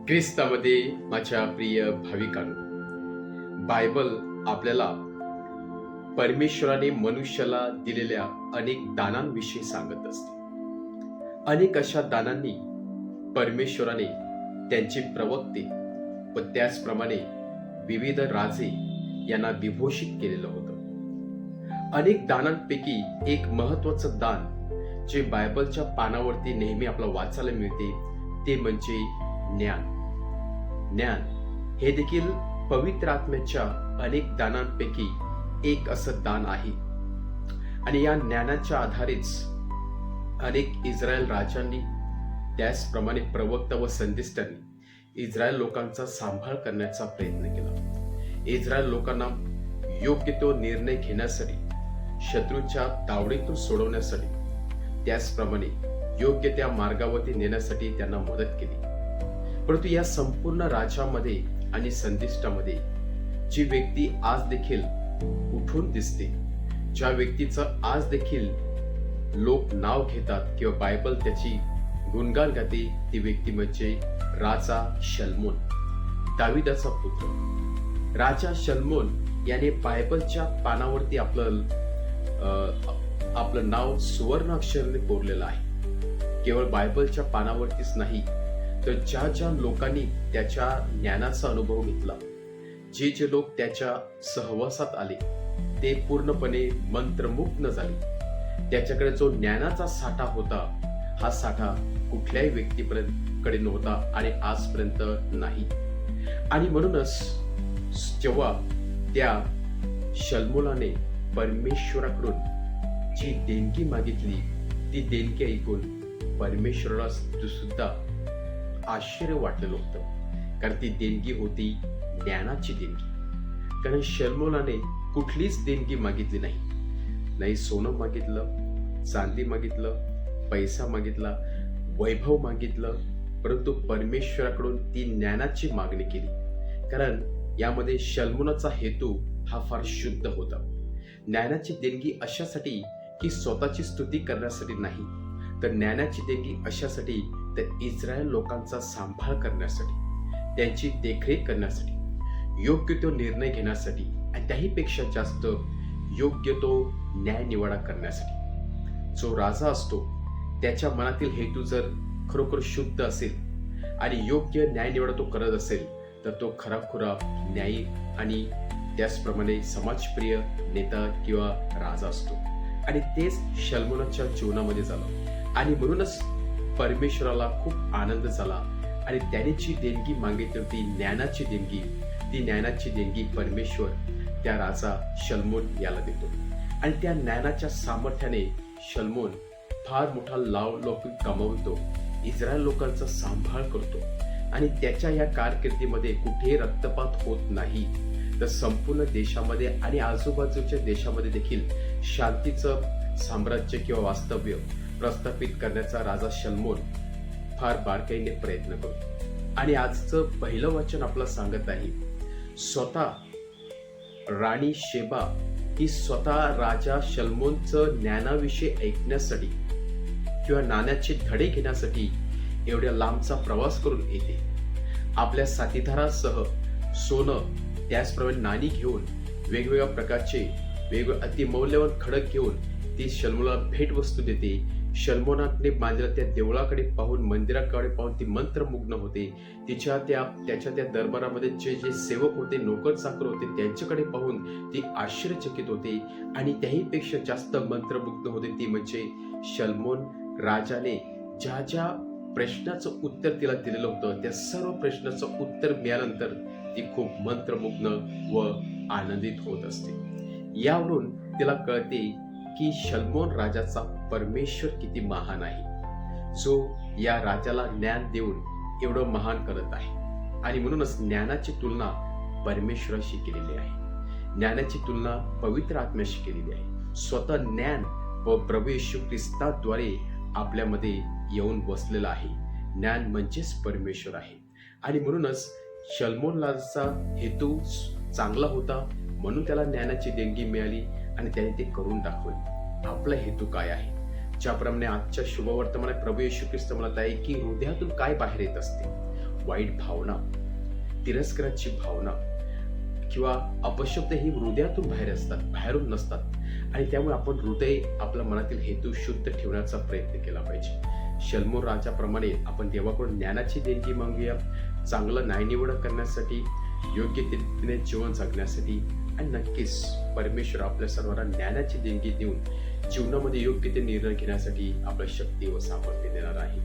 ख्रिस्तामध्ये माझ्या प्रिय भाविकांनो, बायबल आपल्याला परमेश्वराने मनुष्याला दिलेल्या अनेक दानांविषयी सांगत असते. अनेक अशा दानांनी परमेश्वराने त्यांचे प्रवक्ते व त्याचप्रमाणे विविध राजे यांना विभूषित केलेलं होतं. अनेक दानांपैकी एक महत्वाचं दान जे बायबलच्या पानावरती नेहमी आपल्याला वाचायला मिळते ते म्हणजे ज्ञान. ज्ञान हे देखील पवित्र आत्म्याच्या अनेक दानांपैकी एक असं दान आहे. आणि या ज्ञानाच्या आधारेच अनेक इस्रायल राजांनी, त्याचप्रमाणे प्रवक्ता व संदेष्टांनी इस्रायल लोकांचा सांभाळ करण्याचा प्रयत्न केला. इस्रायल लोकांना योग्य तो निर्णय घेण्यासाठी, शत्रूच्या तावडीतून सोडवण्यासाठी, त्याचप्रमाणे योग्य त्या मार्गावरती नेण्यासाठी त्यांना मदत केली. परंतु या संपूर्ण राज्यामध्ये आणि संदिष्टामध्ये जी व्यक्ती आज देखील उठून दिसते, ज्या व्यक्तीचं आज देखील लोक नाव घेतात किंवा बायबल त्याची गुणगान गाते, ती व्यक्ती म्हणजे राजा शलोमोन, दाविदाचा पुत्र. राजा शलोमोन याने बायबलच्या पानावरती आपलं नाव सुवर्ण अक्षराने कोरलेलं आहे. केवळ बायबलच्या पानावरतीच नाही, तर ज्या ज्या लोकांनी त्याच्या ज्ञानाचा अनुभव घेतला, जे जे लोक त्याच्या सहवासात आले, ते पूर्णपणे मंत्रमुग्ध झाले. त्याच्याकडे जो ज्ञानाचा साठा होता, हा साठा कुठल्याही व्यक्तीकडे नव्हता आणि आजपर्यंत नाही. आणि म्हणूनच जेव्हा त्या शलोमोनाने परमेश्वराकडून जी देणगी मागितली, ती देणगी ऐकून परमेश्वराला सुद्धा आश्चर्य वाटलेलं होतं, कारण ती देणगी होती ज्ञानाची देणगी. कारण शलोमोनाने कुठलीच देणगी मागितली नाही सोनं मागितलं, चांदी मागितलं, पैसा मागितला, वैभव मागितलं, परंतु परमेश्वराकडून ती ज्ञानाची मागणी केली. कारण यामध्ये शलोमोनाचा हेतू हा फार शुद्ध होता. ज्ञानाची देणगी अशासाठी की स्वतःची स्तुती करण्यासाठी नाही, तर ज्ञानाची देणगी अशासाठी तर इस्रायल लोकांचा सांभाळ करण्यासाठी, त्यांची देखरेख करण्यासाठी, योग्य तो निर्णय घेण्यासाठी आणि त्याहीपेक्षा जास्त योग्य तो न्याय निवाडा करण्यासाठी. जो राजा असतो त्याच्या मनातील हेतू जर खरोखर शुद्ध असेल आणि योग्य न्याय निवाडा तो करत असेल, तर तो खराखुरा न्यायी आणि त्याचप्रमाणे समाजप्रिय नेता किंवा राजा असतो. आणि तेच शलोमोनाच्या जीवनामध्ये झालं. आणि म्हणूनच परमेश्वराला खूप आनंद झाला आणि त्याने जी देणगी मागितली होती, ज्ञानाची देणगी, ती ज्ञानाची देणगी परमेश्वर त्या राजा शलोमोन याला देतो. आणि त्या ज्ञानाच्या सामर्थ्याने शलोमोन फार मोठा लौकिक कमावतो, इस्रायल लोकांचा सांभाळ करतो. आणि त्याच्या या कारकिर्दीमध्ये कुठेही रक्तपात होत नाही, तर संपूर्ण देशामध्ये आणि आजूबाजूच्या देशामध्ये देखील शांतीचं साम्राज्य किंवा वास्तव्य प्रस्थापित करण्याचा राजा शलोमोन फार बारकाईने प्रयत्न करतो. आणि आजचं पहिलं वचन आपल्याला सांगत आहे, स्वतः राणी शेबा ही स्वतः राजा शलोमोनचं ज्ञानाविषयी ऐकण्यासाठी किंवा ज्ञानाचे धडे घेण्यासाठी एवढ्या लांबचा प्रवास करून येते. आपल्या साथीदारासह सोनं, त्याचप्रमाणे नाणी घेऊन, वेगवेगळ्या प्रकारचे वेगवेगळे अतिमौल्यवान खडक घेऊन ती शलोमोनाला भेटवस्तू देते. शलोमोनाने बांधलेल्या त्या देवळाकडे पाहून, मंदिराकडे पाहून ती मंत्रमुग्ध होते. त्याच्या त्या दरबारामध्ये जे जे सेवक होते, नोकर चाकर होते, त्यांच्याकडे पाहून ती आश्चर्यचकित होते. आणि त्याहीपेक्षा जास्त मंत्रमुग्ध होते ती म्हणजे शलोमोन राजाने ज्या ज्या प्रश्नाचं उत्तर तिला दिलेलं होतं, त्या सर्व प्रश्नाचं उत्तर मिळाल्यानंतर ती खूप मंत्रमुग्ध व आनंदित होत असते. यावरून तिला कळते की शलोमोन राजाचा परमेश्वर किती महान आहे, जो या राजाला ज्ञान देऊन एवढं महान करत आहे. आणि म्हणूनच ज्ञानाची तुलना परमेश्वराशी केलेली आहे, ज्ञानाची तुलना पवित्र आत्म्याशी केलेली आहे. स्वतः ज्ञान व प्रभू येशू ख्रिस्ताद्वारे आपल्यामध्ये येऊन बसलेला आहे. ज्ञान म्हणजेच परमेश्वर आहे. आणि म्हणूनच शलोमोनचा हेतू चांगला होता, म्हणून त्याला ज्ञानाची देणगी मिळाली आणि त्याने ते करून दाखवले. आपला हेतू काय आहे? ज्याप्रमाणे आजच्या शुभवर्तमानात प्रभू येशू ख्रिस्त म्हणत आहे की हृदयातून काय बाहेर येत असते, वाईट भावना, तिरस्काराची भावना किंवा अपशब्द ही हृदयातून बाहेर असतात, बाहेरून नसतात. आणि त्यामुळे आपण हृदय, आपल्या मनातील हेतू शुद्ध ठेवण्याचा प्रयत्न केला पाहिजे. शल्मोन राजाप्रमाणे आपण देवाकडून ज्ञानाची देणगी मागूया, चांगलं न्यायनिवड करण्यासाठी, योग्य रीतीने जीवन जगण्यासाठी. आणि नक्कीच परमेश्वर आपल्या सर्वांना ज्ञानाची देणगी देऊन जीवनामध्ये योग्य ते निर्णय घेण्यासाठी आपल्या शक्ती व सामर्थ्य देणार आहे.